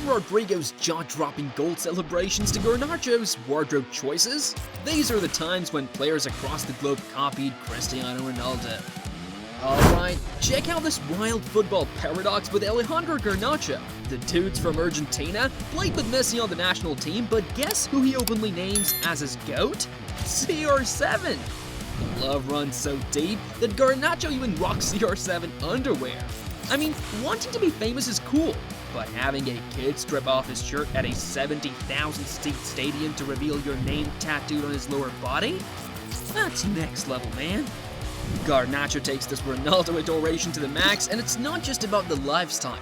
From Rodrygo's jaw-dropping goal celebrations to Garnacho's wardrobe choices, these are the times when players across the globe copied Cristiano Ronaldo. Alright, check out this wild football paradox with Alejandro Garnacho. The dude's from Argentina, played with Messi on the national team, but guess who he openly names as his GOAT? CR7! The love runs so deep that Garnacho even rocks CR7 underwear. I mean, wanting to be famous is cool, but having a kid strip off his shirt at a 70,000-seat stadium to reveal your name tattooed on his lower body? That's next level, man. Garnacho takes this Ronaldo adoration to the max, and it's not just about the lifestyle.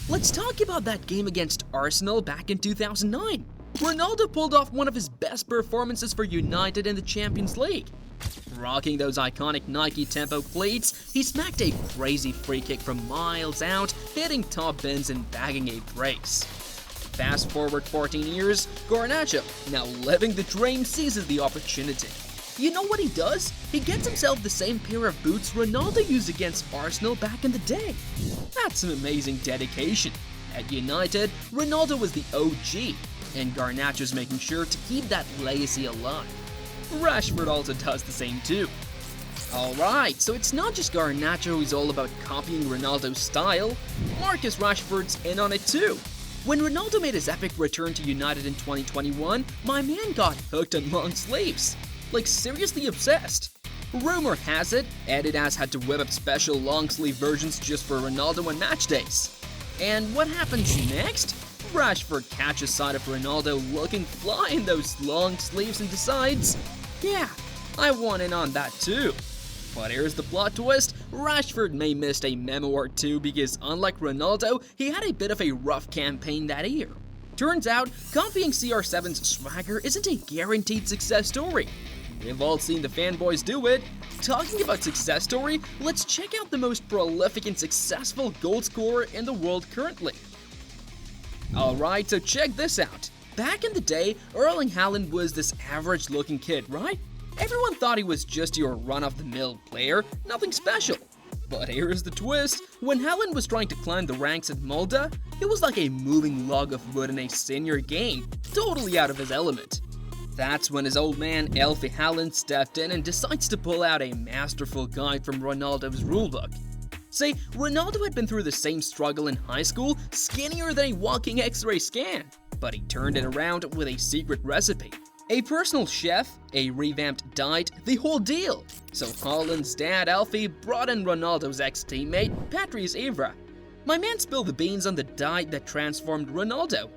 Let's talk about that game against Arsenal back in 2009. Ronaldo pulled off one of his best performances for United in the Champions League. Rocking those iconic Nike Tempo cleats, he smacked a crazy free kick from miles out, hitting top bins and bagging a brace. Fast forward 14 years, Garnacho, now living the dream, seizes the opportunity. You know what he does? He gets himself the same pair of boots Ronaldo used against Arsenal back in the day. That's an amazing dedication. At United, Ronaldo was the OG, and Garnacho's making sure to keep that legacy alive. Rashford also does the same too. Alright, so it's not just Garnacho who's all about copying Ronaldo's style, Marcus Rashford's in on it too. When Ronaldo made his epic return to United in 2021, my man got hooked on long sleeves. Like seriously obsessed. Rumor has it, Adidas had to whip up special long sleeve versions just for Ronaldo on match days. And what happens next? Rashford catches sight of Ronaldo looking fly in those long sleeves and decides, yeah, I want in on that too. But here's the plot twist, Rashford may missed a memo or two because unlike Ronaldo, he had a bit of a rough campaign that year. Turns out, copying CR7's swagger isn't a guaranteed success story. We've all seen the fanboys do it. Talking about success story, let's check out the most prolific and successful goal scorer in the world currently. Alright, so check this out. Back in the day, Erling Haaland was this average-looking kid, right? Everyone thought he was just your run-of-the-mill player, nothing special. But here's the twist, when Haaland was trying to climb the ranks at Molde, he was like a moving log of wood in a senior game, totally out of his element. That's when his old man, Elfie Haaland, stepped in and decides to pull out a masterful guide from Ronaldo's rulebook. Say, Ronaldo had been through the same struggle in high school, skinnier than a walking x-ray scan, but he turned it around with a secret recipe. A personal chef, a revamped diet, the whole deal. So Haaland's dad, Alfie, brought in Ronaldo's ex-teammate, Patrice Evra. My man spilled the beans on the diet that transformed Ronaldo.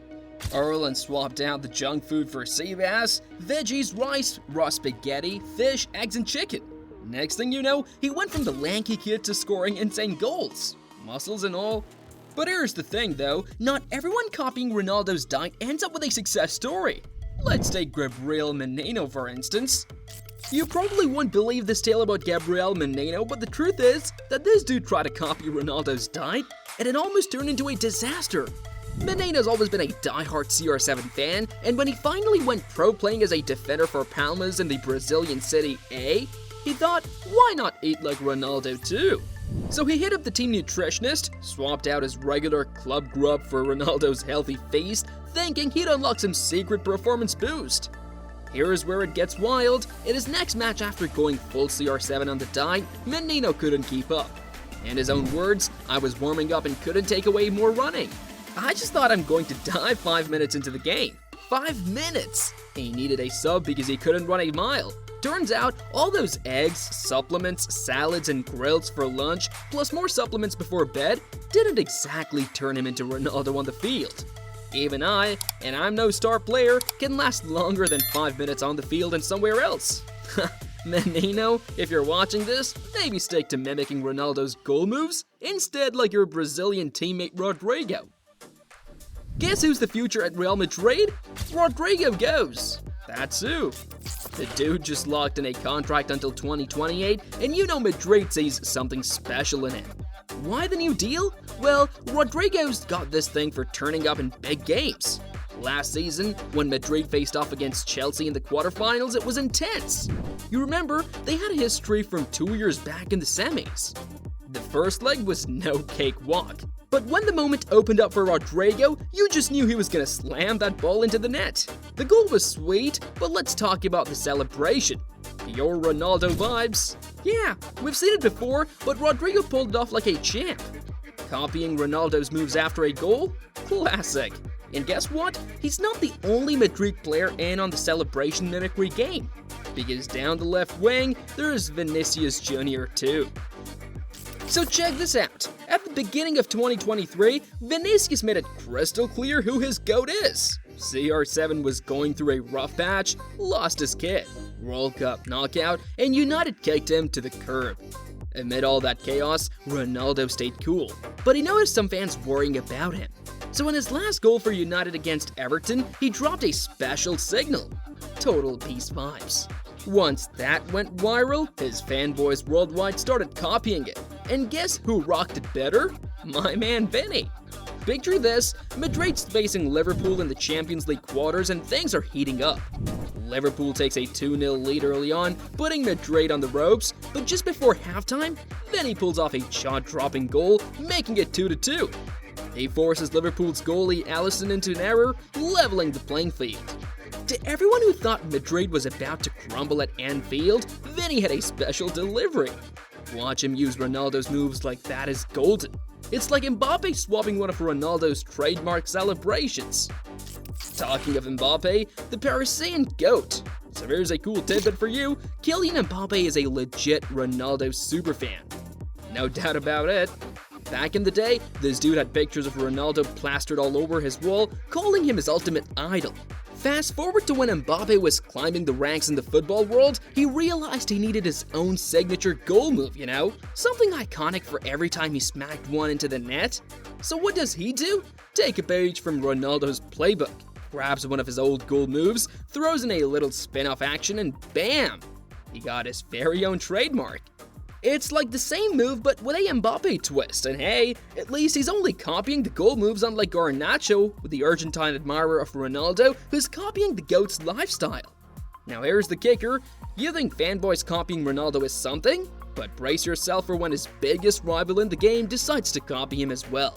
Erling swapped out the junk food for sea bass, veggies, rice, raw spaghetti, fish, eggs, and chicken. Next thing you know, he went from the lanky kid to scoring insane goals. Muscles and all. But here's the thing though, not everyone copying Ronaldo's diet ends up with a success story. Let's take Gabriel Menino for instance. You probably won't believe this tale about Gabriel Menino, but the truth is that this dude tried to copy Ronaldo's diet, and it almost turned into a disaster. Menino's always been a die-hard CR7 fan, and when he finally went pro playing as a defender for Palmas in the Brazilian city A, he thought, why not eat like Ronaldo too? So he hit up the team nutritionist, swapped out his regular club grub for Ronaldo's healthy feast, thinking he'd unlock some secret performance boost. Here's where it gets wild. In his next match after going full CR7 on the diet, Menino couldn't keep up. In his own words, I was warming up and couldn't take away more running. I just thought I'm going to die 5 minutes into the game. 5 minutes! He needed a sub because he couldn't run a mile. Turns out, all those eggs, supplements, salads, and grills for lunch, plus more supplements before bed, didn't exactly turn him into Ronaldo on the field. Even I, and I'm no star player, can last longer than 5 minutes on the field and somewhere else. Menino, if you're watching this, maybe stick to mimicking Ronaldo's goal moves, instead like your Brazilian teammate Rodrygo. Guess who's the future at Real Madrid? Rodrygo goes. That's who. The dude just locked in a contract until 2028, and you know Madrid sees something special in him. Why the new deal? Well, Rodrygo's got this thing for turning up in big games. Last season, when Madrid faced off against Chelsea in the quarterfinals, it was intense. You remember, they had a history from 2 years back in the semis. The first leg was no cakewalk. But when the moment opened up for Rodrygo, you just knew he was gonna slam that ball into the net. The goal was sweet, but let's talk about the celebration. Your Ronaldo vibes? Yeah, we've seen it before, but Rodrygo pulled it off like a champ. Copying Ronaldo's moves after a goal? Classic. And guess what? He's not the only Madrid player in on the celebration mimicry game, because down the left wing, there's Vinicius Jr. too. So check this out. At the beginning of 2023, Vinicius made it crystal clear who his GOAT is. CR7 was going through a rough patch, lost his kid, World Cup knockout, and United kicked him to the curb. Amid all that chaos, Ronaldo stayed cool, but he noticed some fans worrying about him. So in his last goal for United against Everton, he dropped a special signal. Total peace vibes. Once that went viral, his fanboys worldwide started copying it. And guess who rocked it better? My man Vinny. Picture this, Madrid's facing Liverpool in the Champions League quarters and things are heating up. Liverpool takes a 2-0 lead early on, putting Madrid on the ropes, but just before halftime, Vinny pulls off a jaw-dropping goal, making it 2-2. He forces Liverpool's goalie Alisson into an error, leveling the playing field. To everyone who thought Madrid was about to crumble at Anfield, Vinny had a special delivery. Watch him use Ronaldo's moves like that is golden. It's like Mbappe swapping one of Ronaldo's trademark celebrations. Talking of Mbappe, the Parisian GOAT. So here's a cool tidbit for you, Kylian Mbappe is a legit Ronaldo superfan. No doubt about it. Back in the day, this dude had pictures of Ronaldo plastered all over his wall, calling him his ultimate idol. Fast forward to when Mbappe was climbing the ranks in the football world, he realized he needed his own signature goal move, you know? Something iconic for every time he smacked one into the net. So what does he do? Take a page from Ronaldo's playbook, grabs one of his old goal moves, throws in a little spin-off action, and bam! He got his very own trademark. It's like the same move but with a Mbappe twist, and hey, at least he's only copying the goal moves unlike Garnacho, the Argentine admirer of Ronaldo, who's copying the GOAT's lifestyle. Now here's the kicker, you think fanboys copying Ronaldo is something? But brace yourself for when his biggest rival in the game decides to copy him as well.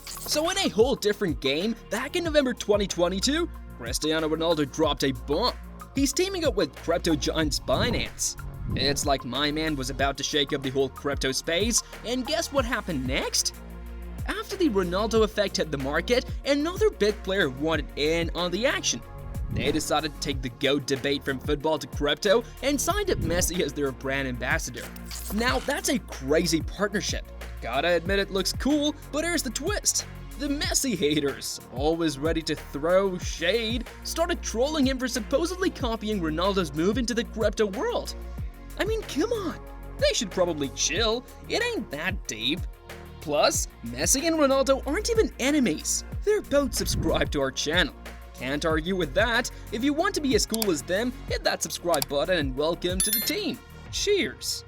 So in a whole different game, back in November 2022, Cristiano Ronaldo dropped a bomb. He's teaming up with crypto giants Binance. It's like my man was about to shake up the whole crypto space, and guess what happened next? After the Ronaldo effect hit the market, another big player wanted in on the action. They decided to take the GOAT debate from football to crypto and signed up Messi as their brand ambassador. Now that's a crazy partnership. Gotta admit it looks cool, but here's the twist. The Messi haters, always ready to throw shade, started trolling him for supposedly copying Ronaldo's move into the crypto world. I mean, come on, they should probably chill, it ain't that deep. Plus, Messi and Ronaldo aren't even enemies, they're both subscribed to our channel. Can't argue with that. If you want to be as cool as them, hit that subscribe button and welcome to the team. Cheers!